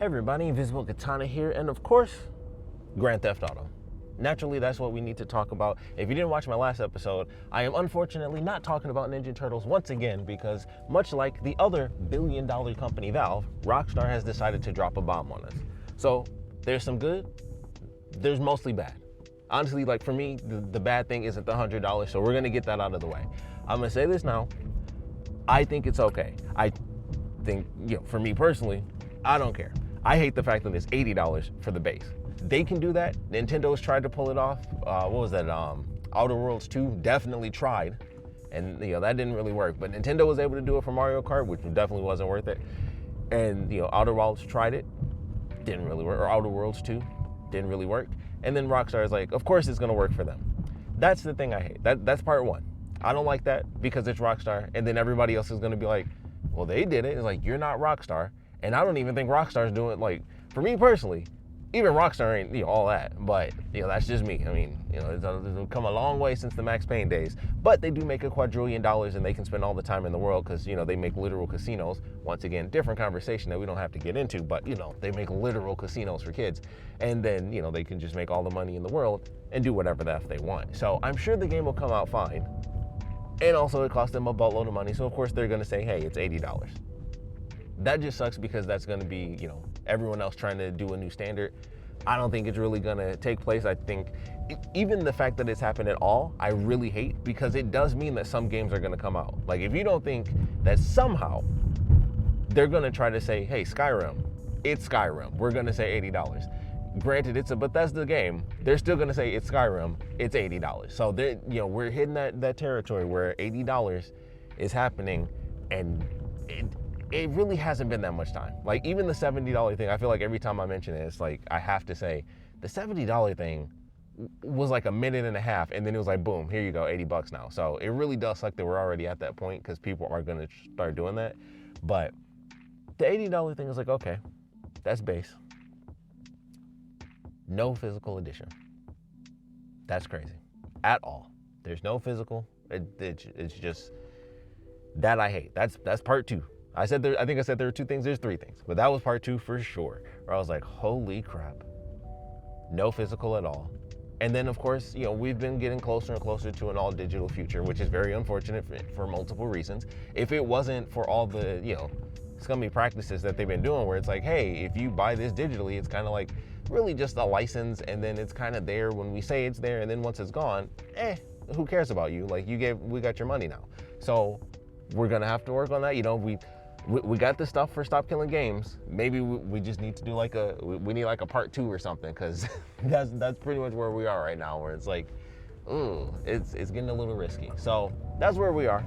Hey everybody, Invisiblekatana here, and of course, Grand Theft Auto. Naturally, that's what we need to talk about. If you didn't watch my last episode, I am unfortunately not talking about Ninja Turtles once again because much like the other billion-dollar company Valve, Rockstar has decided to drop a bomb on us. So there's some good, there's mostly bad. Honestly, like for me, the bad thing isn't the $100, so we're gonna get that out of the way. I'm gonna say this now, I think it's okay. I think, for me personally, I don't care. I hate the fact that it's $80 for the base. They can do that. Nintendo's tried to pull it off. What was that? Outer Worlds 2 definitely tried, and that didn't really work. But Nintendo was able to do it for Mario Kart, which definitely wasn't worth it. And Outer Worlds tried it, didn't really work. Or Outer Worlds 2 didn't really work. And then Rockstar is like, of course it's gonna work for them. That's the thing I hate. That's part one. I don't like that because it's Rockstar, and then everybody else is gonna be like, well, they did it. It's like, you're not Rockstar. And I don't even think Rockstar's doing, like, for me personally, even Rockstar ain't, all that. But, that's just me. I mean, it's come a long way since the Max Payne days. But they do make $1 quadrillion and they can spend all the time in the world because, they make literal casinos. Once again, different conversation that we don't have to get into, but, they make literal casinos for kids. And then, they can just make all the money in the world and do whatever the F they want. So I'm sure the game will come out fine. And also it cost them a boatload of money. So of course they're going to say, hey, it's $80. That just sucks because that's going to be, everyone else trying to do a new standard. I don't think it's really going to take place. I think even the fact that it's happened at all, I really hate because it does mean that some games are going to come out. Like if you don't think that somehow they're going to try to say, hey, Skyrim, it's Skyrim. We're going to say $80. Granted, it's a Bethesda game. They're still going to say it's Skyrim. It's $80. So we're hitting that territory where $80 is happening, and it really hasn't been that much time. Like even the $70 thing, I feel like every time I mention it, it's like I have to say the $70 thing was like a minute and a half, and then it was like boom, here you go, $80 now. So it really does suck that we're already at that point because people are going to start doing that. But the $80 thing is like, okay, that's base. No physical edition. That's crazy. At all. There's no physical. It's just that I hate. That's part two. I think I said there were two things. There's three things, but that was part two for sure. Where I was like, holy crap. No physical at all. And then of course, we've been getting closer and closer to an all digital future, which is very unfortunate for multiple reasons. If it wasn't for all the, scummy practices that they've been doing where it's like, hey, if you buy this digitally, it's kind of like really just a license, and then it's kind of there when we say it's there, and then once it's gone, who cares about you? Like we got your money now. So we're gonna have to work on that. We got the stuff for Stop Killing Games. Maybe we just need to do we need like a part 2 or something, because that's pretty much where we are right now, where it's like, ooh, it's getting a little risky. So that's where we are.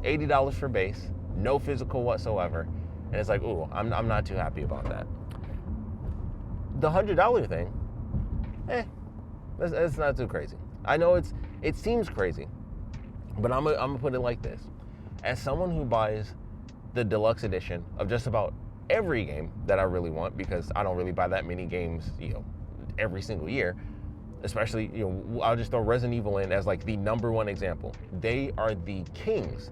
$80 for base, no physical whatsoever, and it's like, ooh, I'm not too happy about that. The $100 thing, it's not too crazy. I know it seems crazy, but I'm gonna put it like this: as someone who buys the deluxe edition of just about every game that I really want, because I don't really buy that many games, every single year, especially, I'll just throw Resident Evil in as like the number one example. They are the kings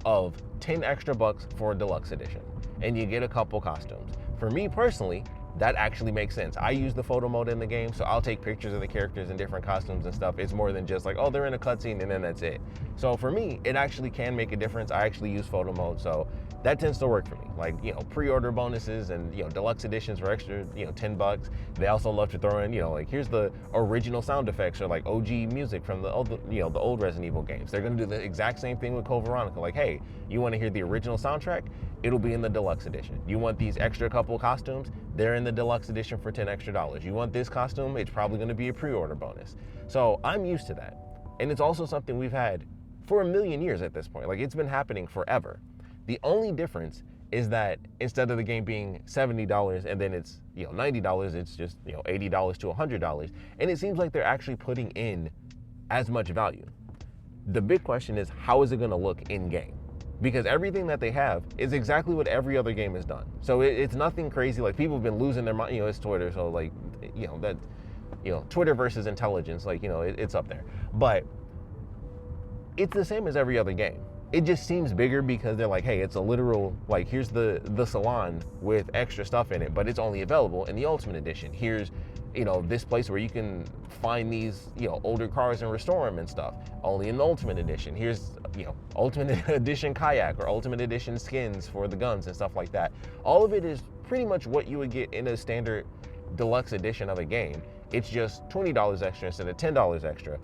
of 10 extra bucks for a deluxe edition, and you get a couple costumes. For me personally, that actually makes sense. I use the photo mode in the game, so I'll take pictures of the characters in different costumes and stuff. It's more than just like, oh, they're in a cutscene and then that's it. So for me, it actually can make a difference. I actually use photo mode, so that tends to work for me. Like, pre-order bonuses and, deluxe editions for extra, $10. They also love to throw in, like, here's the original sound effects or like OG music from the old, the old Resident Evil games. They're gonna do the exact same thing with Code Veronica. Like, hey, you wanna hear the original soundtrack? It'll be in the deluxe edition. You want these extra couple costumes? They're in the deluxe edition for $10 extra. You want this costume? It's probably gonna be a pre-order bonus. So I'm used to that. And it's also something we've had for a million years at this point. Like, it's been happening forever. The only difference is that instead of the game being $70 and then it's $90, it's just $80 to $100. And it seems like they're actually putting in as much value. The big question is, how is it gonna look in game? Because everything that they have is exactly what every other game has done. So it's nothing crazy. Like, people have been losing their mind. It's Twitter, so like, Twitter versus intelligence, like, it's up there. But it's the same as every other game. it just seems bigger because they're like, hey, it's a literal, like, here's the salon with extra stuff in it, but it's only available in the Ultimate Edition. Here's, you know, this place where you can find these, you know, older cars and restore them and stuff, only in the Ultimate Edition. Here's, you know, Ultimate Edition kayak or Ultimate Edition skins for the guns and stuff like that. All of it is pretty much what you would get in a standard deluxe edition of a game. It's just $20 extra instead of $10 extra.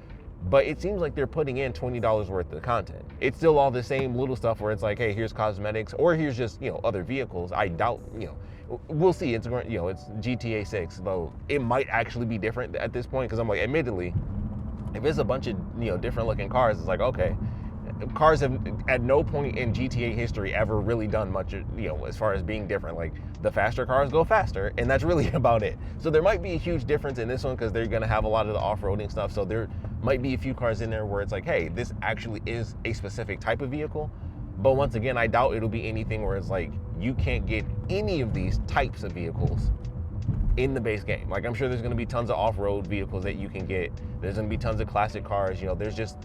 But it seems like they're putting in $20 worth of content. It's still all the same little stuff where it's like, hey, here's cosmetics, or here's just, you know, other vehicles. I doubt, you know, we'll see. It's, you know, it's GTA6, though it might actually be different at this point, because I'm like, admittedly, if it's a bunch of, you know, different looking cars, it's like, okay, cars have at no point in GTA history ever really done much, you know, as far as being different. Like, the faster cars go faster, and that's really about it. So there might be a huge difference in this one because they're gonna have a lot of the off-roading stuff. So there might be a few cars in there where it's like, hey, this actually is a specific type of vehicle. But once again, I doubt it'll be anything where it's like, you can't get any of these types of vehicles in the base game. Like, I'm sure there's gonna be tons of off-road vehicles that you can get. There's gonna be tons of classic cars, you know, there's just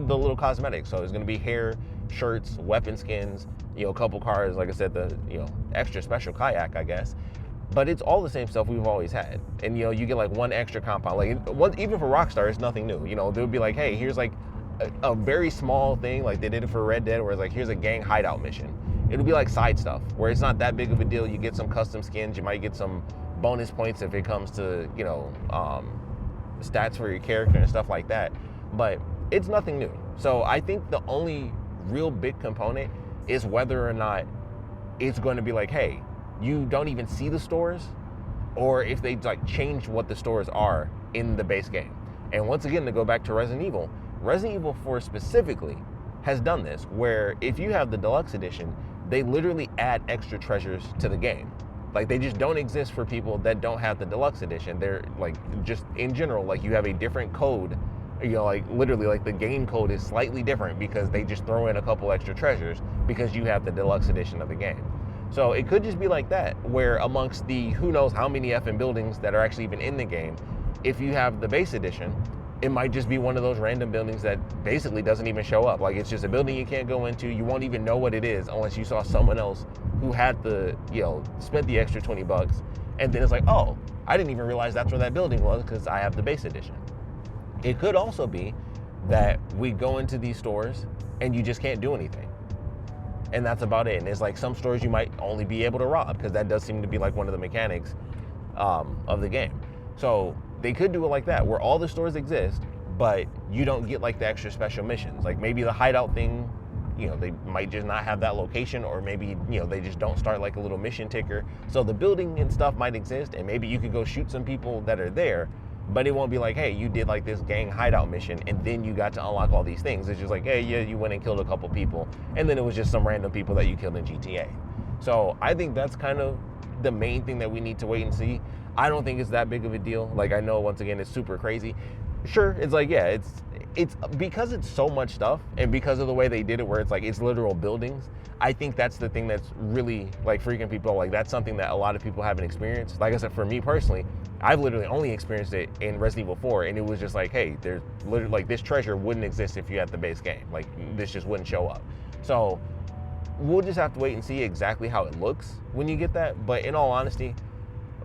the little cosmetics. So there's gonna be hair, shirts, weapon skins, you know, a couple cars, like I said, the, you know, extra special kayak, I guess. But it's all the same stuff we've always had. And, you know, you get like one extra compound. Like, one, even for Rockstar, it's nothing new. You know, they'll be like, hey, here's like a very small thing, like they did it for Red Dead, where it's like, here's a gang hideout mission. It'll be like side stuff, where it's not that big of a deal. You get some custom skins, you might get some bonus points if it comes to, you know, stats for your character and stuff like that. But it's nothing new. So I think the only real big component is whether or not it's going to be like, hey, you don't even see the stores, or if they like change what the stores are in the base game. And once again, to go back to Resident Evil 4 specifically has done this, where if you have the deluxe edition, they literally add extra treasures to the game. Like, they just don't exist for people that don't have the deluxe edition. They're like, just in general, like, you have a different code, you know, like literally like the game code is slightly different because they just throw in a couple extra treasures because you have the deluxe edition of the game. So it could just be like that, where amongst the who knows how many effing buildings that are actually even in the game, if you have the base edition, it might just be one of those random buildings that basically doesn't even show up. Like, it's just a building you can't go into. You won't even know what it is unless you saw someone else who had the, you know, spent the extra $20. And then it's like, oh, I didn't even realize that's where that building was because I have the base edition. It could also be that we go into these stores and you just can't do anything. And that's about it. And there's like some stores you might only be able to rob, because that does seem to be like one of the mechanics of the game. So they could do it like that, where all the stores exist, but you don't get like the extra special missions. Like, maybe the hideout thing, you know, they might just not have that location, or maybe, you know, they just don't start like a little mission ticker. So the building and stuff might exist, and maybe you could go shoot some people that are there, but it won't be like, hey, you did like this gang hideout mission and then you got to unlock all these things. It's just like, hey, yeah, you went and killed a couple people, and then it was just some random people that you killed in GTA. So I think that's kind of the main thing that we need to wait and see. I don't think it's that big of a deal. Like, I know, once again, it's super crazy. Sure, it's like, yeah, it's because it's so much stuff, and because of the way they did it, where it's like, it's literal buildings. I think that's the thing that's really like freaking people. Like, that's something that a lot of people haven't experienced. Like I said, for me personally, I've literally only experienced it in Resident Evil 4, and it was just like, hey, there's literally like, this treasure wouldn't exist if you had the base game. Like, this just wouldn't show up. So we'll just have to wait and see exactly how it looks when you get that. But in all honesty,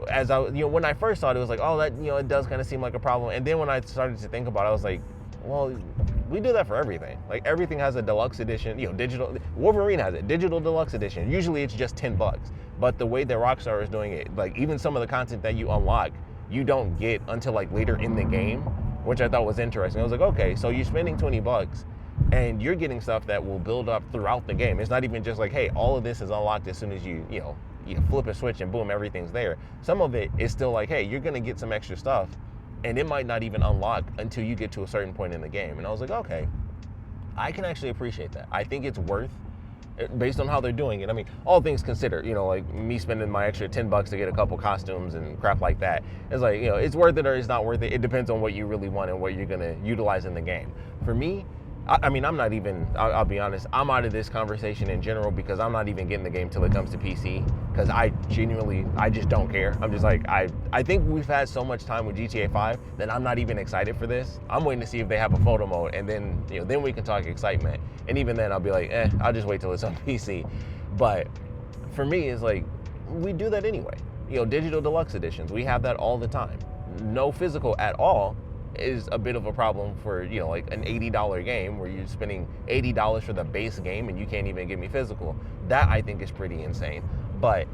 as I, you know, when I first saw it, it was like, oh, that, you know, it does kind of seem like a problem. And then when I started to think about it, I was like, well, we do that for everything. Like, everything has a deluxe edition, you know, digital. Wolverine has it, digital deluxe edition. Usually it's just $10. But the way that Rockstar is doing it, like, even some of the content that you unlock, you don't get until like later in the game, which I thought was interesting. I was like, okay, so you're spending $20 and you're getting stuff that will build up throughout the game. It's not even just like, hey, all of this is unlocked as soon as you flip a switch and boom, everything's there. Some of it is still like, hey, you're gonna get some extra stuff, and it might not even unlock until you get to a certain point in the game. And I was like, okay, I can actually appreciate that. I think it's worth, based on how they're doing it. I mean, all things considered, you know, like me spending my extra $10 to get a couple costumes and crap like that, it's like, you know, it's worth it or it's not worth it. It depends on what you really want and what you're gonna utilize in the game. For me, I mean, I'm not even, I'll be honest, I'm out of this conversation in general because I'm not even getting the game till it comes to PC because I genuinely, I just don't care. I'm just like, I think we've had so much time with GTA 5 that I'm not even excited for this. I'm waiting to see if they have a photo mode and then, then we can talk excitement. And even then I'll be like, I'll just wait till it's on PC. But for me, it's like, we do that anyway. Digital deluxe editions, we have that all the time. No physical at all is a bit of a problem for like an $80 game where you're spending $80 for the base game and you can't even give me physical. That I think is pretty insane. But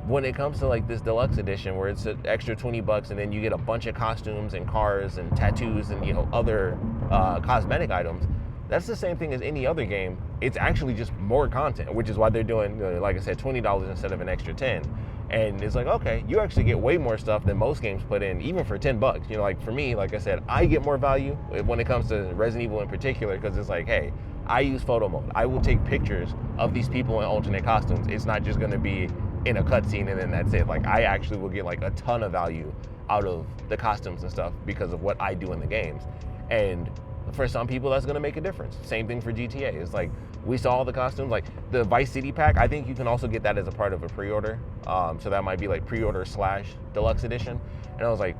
when it comes to like this deluxe edition where it's an extra $20 and then you get a bunch of costumes and cars and tattoos and other cosmetic items, that's the same thing as any other game. It's actually just more content, which is why they're doing, like I said, $20 instead of an extra 10. And it's like, okay, you actually get way more stuff than most games put in, even for $10. Like for me, like I said, I get more value when it comes to Resident Evil in particular, because it's like, hey, I use photo mode. I will take pictures of these people in alternate costumes. It's not just gonna be in a cutscene and then that's it. Like I actually will get like a ton of value out of the costumes and stuff because of what I do in the games. And for some people, that's gonna make a difference. Same thing for GTA. It's like, we saw all the costumes, like the Vice City pack. I think you can also get that as a part of a pre-order. So that might be like pre-order / deluxe edition. And I was like,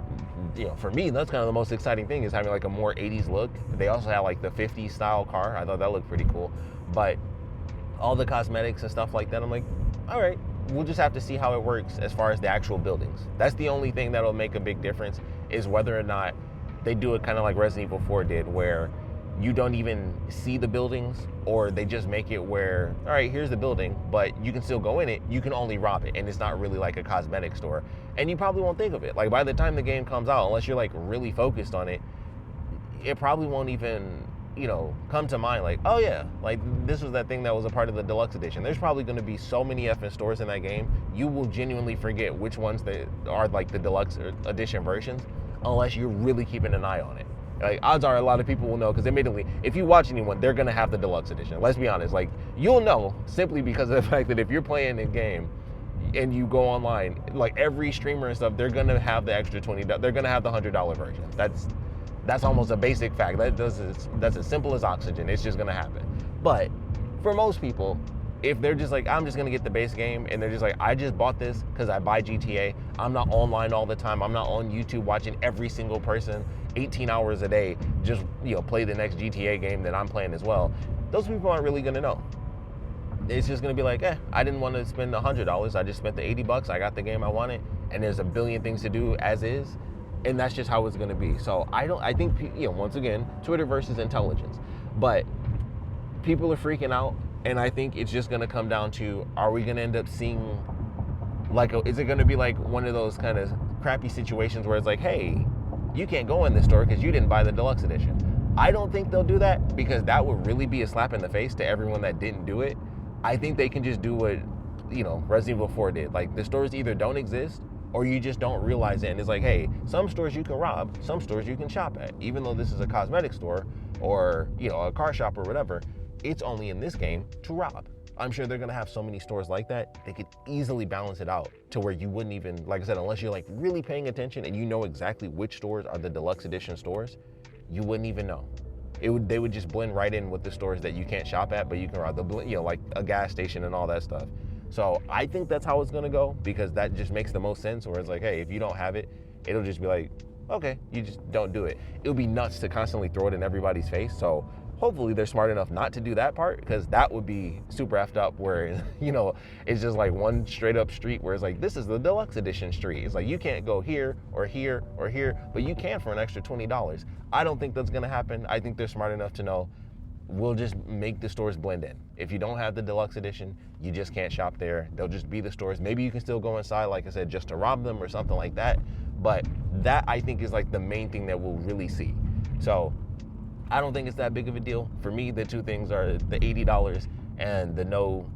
for me, that's kind of the most exciting thing is having like a more 80s look. They also had like the 50s style car. I thought that looked pretty cool. But all the cosmetics and stuff like that, I'm like, all right, we'll just have to see how it works as far as the actual buildings. That's the only thing that'll make a big difference is whether or not they do it kind of like Resident Evil 4 did, where you don't even see the buildings, or they just make it where, all right, here's the building, but you can still go in it, you can only rob it, and it's not really like a cosmetic store. And you probably won't think of it. Like by the time the game comes out, unless you're like really focused on it, it probably won't even, come to mind like, oh yeah, like this was that thing that was a part of the deluxe edition. There's probably gonna be so many effing stores in that game, you will genuinely forget which ones that are like the deluxe edition versions, unless you're really keeping an eye on it. Like odds are a lot of people will know because admittedly, if you watch anyone, they're gonna have the deluxe edition. Let's be honest, like you'll know simply because of the fact that if you're playing a game and you go online, like every streamer and stuff, they're gonna have the extra $20. They're gonna have the $100 version. That's almost a basic fact. That's as simple as oxygen. It's just gonna happen. But for most people, if they're just like, I'm just gonna get the base game, and they're just like, I just bought this because I buy GTA. I'm not online all the time. I'm not on YouTube watching every single person 18 hours a day just play the next GTA game that I'm playing as well. Those people aren't really gonna know. It's just gonna be like, I didn't want to spend $100. I just spent the $80. I got the game I wanted, and there's a billion things to do as is, and that's just how it's gonna be. So I think once again, Twitter versus intelligence, but people are freaking out. And I think it's just gonna come down to, are we gonna end up seeing is it gonna be like one of those kind of crappy situations where it's like, hey, you can't go in this store because you didn't buy the deluxe edition. I don't think they'll do that because that would really be a slap in the face to everyone that didn't do it. I think they can just do what, Resident Evil 4 did. Like the stores either don't exist or you just don't realize it. And it's like, hey, some stores you can rob, some stores you can shop at. Even though this is a cosmetic store or, a car shop or whatever, it's only in this game to rob. I'm sure they're gonna have so many stores like that, they could easily balance it out to where you wouldn't even, like I said, unless you're like really paying attention and you know exactly which stores are the deluxe edition stores, you wouldn't even know. They would just blend right in with the stores that you can't shop at, but you can rob, like a gas station and all that stuff. So I think that's how it's gonna go because that just makes the most sense, where it's like, hey, if you don't have it, it'll just be like, okay, you just don't do it. It would be nuts to constantly throw it in everybody's face. So hopefully they're smart enough not to do that part, because that would be super effed up where, it's just like one straight up street where it's like, this is the deluxe edition street. It's like, you can't go here or here or here, but you can for an extra $20. I don't think that's gonna happen. I think they're smart enough to know, we'll just make the stores blend in. If you don't have the deluxe edition, you just can't shop there. They'll just be the stores. Maybe you can still go inside, like I said, just to rob them or something like that. But that I think is like the main thing that we'll really see. So I don't think it's that big of a deal. For me, the two things are the $80 and the no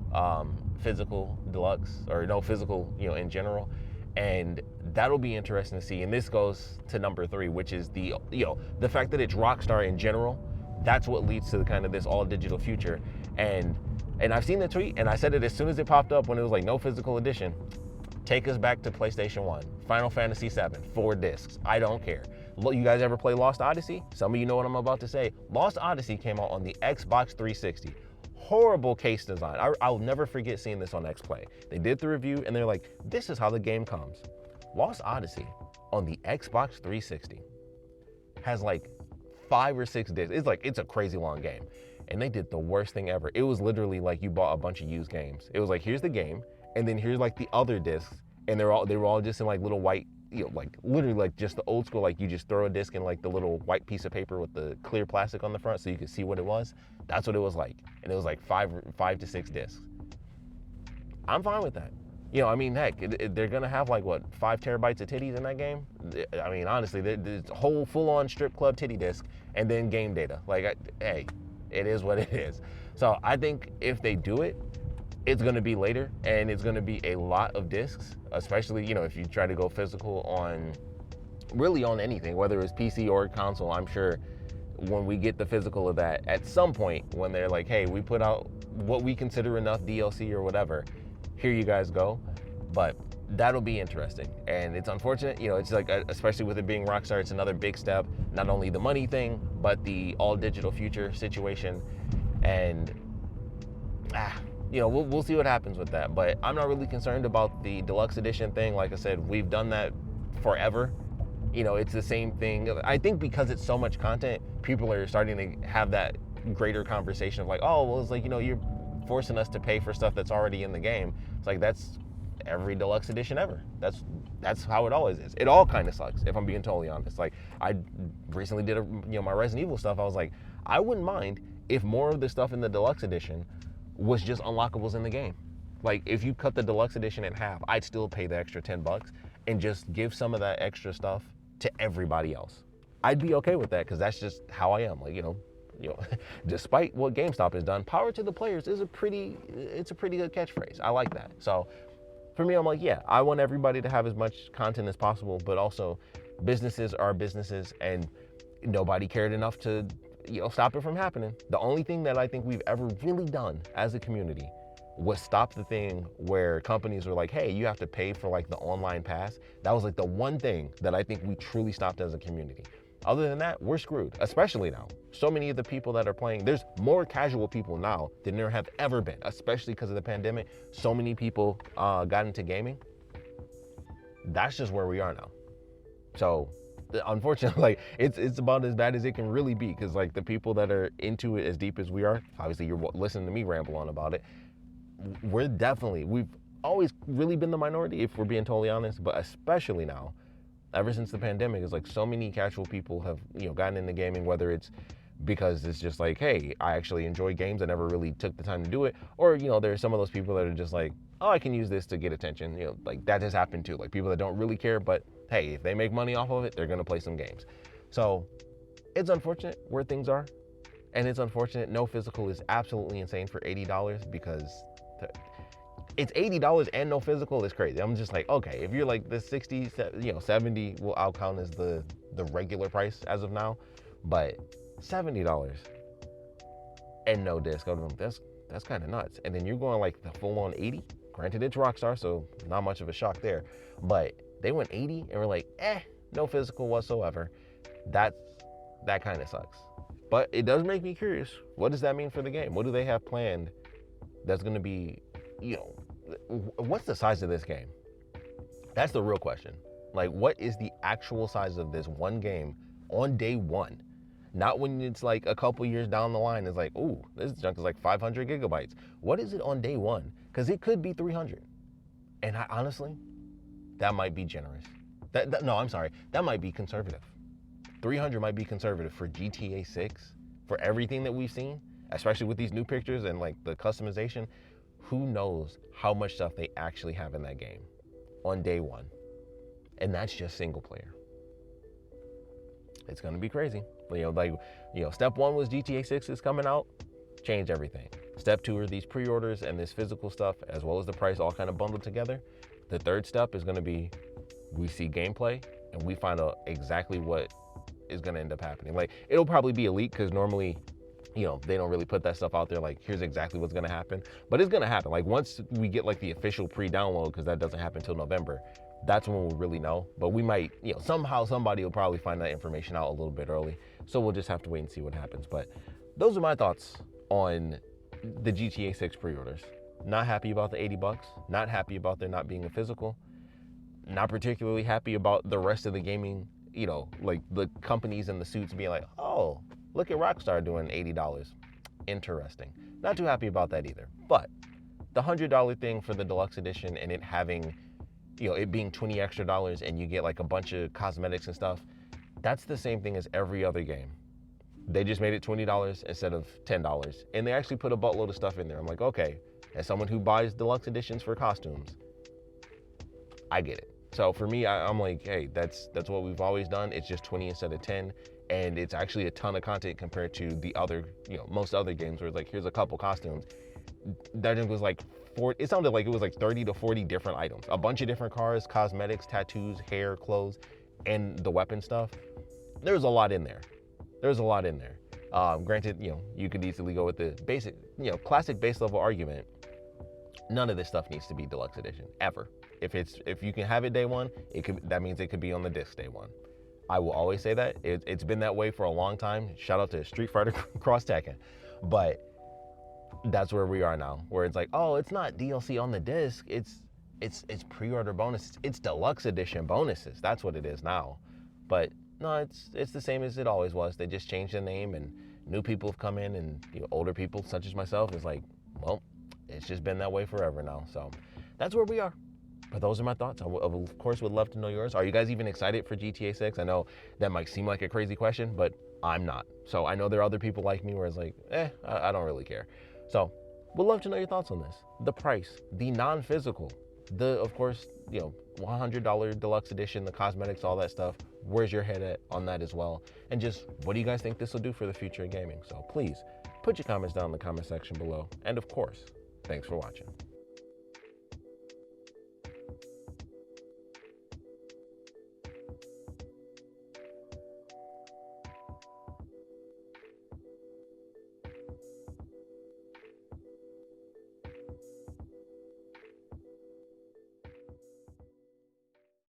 physical deluxe, or no physical, in general. And that'll be interesting to see. And this goes to number 3, which is the fact that it's Rockstar in general. That's what leads to the kind of this all digital future. And I've seen the tweet, and I said it as soon as it popped up when it was like no physical edition. Take us back to PlayStation 1. Final Fantasy 7, 4 discs. I don't care. You guys ever play Lost Odyssey? Some of you know what I'm about to say. Lost Odyssey came out on the Xbox 360. Horrible case design. I'll never forget seeing this on XPlay. They did the review and they're like, this is how the game comes. Lost Odyssey on the Xbox 360 has like 5 or 6 discs. It's a crazy long game. And they did the worst thing ever. It was literally like you bought a bunch of used games. It was like, here's the game, and then here's like the other discs, and they were all just in like little white, like literally like just the old school, like you just throw a disc in like the little white piece of paper with the clear plastic on the front so you could see what it was. That's what it was like. And it was like 5 to 6 discs. I'm fine with that. I mean, heck, they're gonna have like what, 5 terabytes of titties in that game? I mean, honestly, there's a whole full-on strip club titty disc and then game data. Like, hey, it is what it is. So I think if they do it, it's gonna be later and it's gonna be a lot of discs, especially, if you try to go physical on anything, whether it's PC or console. I'm sure when we get the physical of that at some point, when they're like, hey, we put out what we consider enough DLC or whatever, here you guys go. But that'll be interesting. And it's unfortunate, it's like, especially with it being Rockstar, it's another big step, not only the money thing, but the all digital future situation. And we'll see what happens with that. But I'm not really concerned about the deluxe edition thing. Like I said, we've done that forever. It's the same thing. I think because it's so much content, people are starting to have that greater conversation of like, oh, well, it's like, you're forcing us to pay for stuff that's already in the game. It's like, that's every deluxe edition ever. That's how it always is. It all kind of sucks, if I'm being totally honest. Like, I recently did my Resident Evil stuff. I was like, I wouldn't mind if more of the stuff in the deluxe edition was just unlockables in the game. Like, if you cut the deluxe edition in half, I'd still pay the extra $10 and just give some of that extra stuff to everybody else. I'd be okay with that, because that's just how I am. Like, despite what GameStop has done, power to the players is a pretty good catchphrase. I like that. So for me, I'm like, yeah, I want everybody to have as much content as possible, but also businesses are businesses, and nobody cared enough to stop it from happening. The only thing that I think we've ever really done as a community was stop the thing where companies were like, hey, you have to pay for like the online pass. That was like the one thing that I think we truly stopped as a community. Other than that, we're screwed, especially now. So many of the people that are playing, there's more casual people now than there have ever been, especially because of the pandemic. So many people got into gaming. That's just where we are now. So unfortunately, like, it's about as bad as it can really be, because like the people that are into it as deep as we are, obviously you're listening to me ramble on about it, we've always really been the minority, if we're being totally honest, but especially now, ever since the pandemic, it's like so many casual people have gotten into gaming, whether it's because it's just like, hey, I actually enjoy games, I never really took the time to do it, or there's some of those people that are just like, oh, I can use this to get attention. Like that has happened too. Like people that don't really care, but hey, if they make money off of it, they're gonna play some games. So it's unfortunate where things are, and it's unfortunate no physical is absolutely insane for $80, because it's $80 and no physical is crazy. I'm just like, okay, if you're like the 60, 70, well, I'll count as the regular price as of now, but $70 and no disc, that's kind of nuts. And then you're going like the full on 80. Granted, it's Rockstar, so not much of a shock there, but they went 80 and we're like, no physical whatsoever. That kind of sucks. But it does make me curious. What does that mean for the game? What do they have planned that's going to be, what's the size of this game? That's the real question. Like, what is the actual size of this one game on day one? Not when it's like a couple years down the line, it's like, ooh, this junk is like 500 gigabytes. What is it on day one? Because it could be 300. And honestly, that might be generous. No, I'm sorry. That might be conservative. 300 might be conservative for GTA 6, for everything that we've seen, especially with these new pictures and like the customization. Who knows how much stuff they actually have in that game on day one. And that's just single player. It's gonna be crazy. Step one was GTA 6 is coming out, change everything. Step two are these pre-orders and this physical stuff, as well as the price all kind of bundled together. The third step is gonna be, we see gameplay and we find out exactly what is gonna end up happening. Like, it'll probably be a leak, because normally they don't really put that stuff out there like, here's exactly what's going to happen. But it's going to happen. Like, once we get like the official pre-download, because that doesn't happen until November, that's when we'll really know. But we might, somehow somebody will probably find that information out a little bit early. So we'll just have to wait and see what happens. But those are my thoughts on the GTA 6 pre-orders. Not happy about the $80. Not happy about there not being a physical. Not particularly happy about the rest of the gaming, like the companies in the suits being like, oh, look at Rockstar doing $80. Interesting. Not too happy about that either. But the $100 thing for the deluxe edition and it having, it being $20 extra and you get like a bunch of cosmetics and stuff, that's the same thing as every other game. They just made it $20 instead of $10. And they actually put a buttload of stuff in there. I'm like, okay, as someone who buys deluxe editions for costumes, I get it. So for me, I'm like, hey, that's what we've always done. It's just 20 instead of 10. And it's actually a ton of content compared to the other, most other games where it's like, here's a couple costumes. That was like, it sounded like it was like 30 to 40 different items. A bunch of different cars, cosmetics, tattoos, hair, clothes, and the weapon stuff. There's a lot in there. Granted, you could easily go with the basic, classic base level argument. None of this stuff needs to be deluxe edition, ever. If you can have it day one, that means it could be on the disc day one. I will always say that. It's been that way for a long time. Shout out to Street Fighter Cross Tekken. But that's where we are now, where it's like, oh, it's not DLC on the disc. It's pre-order bonuses. It's deluxe edition bonuses. That's what it is now. But no, it's the same as it always was. They just changed the name, and new people have come in, and older people such as myself is like, well, it's just been that way forever now. So that's where we are. But those are my thoughts. I of course would love to know yours. Are you guys even excited for GTA 6? I know that might seem like a crazy question, but I'm not. So I know there are other people like me where it's like, I don't really care. So would love to know your thoughts on this. The price, the non-physical, of course, $100 deluxe edition, the cosmetics, all that stuff. Where's your head at on that as well? And just what do you guys think this will do for the future of gaming? So please put your comments down in the comment section below. And of course, thanks for watching.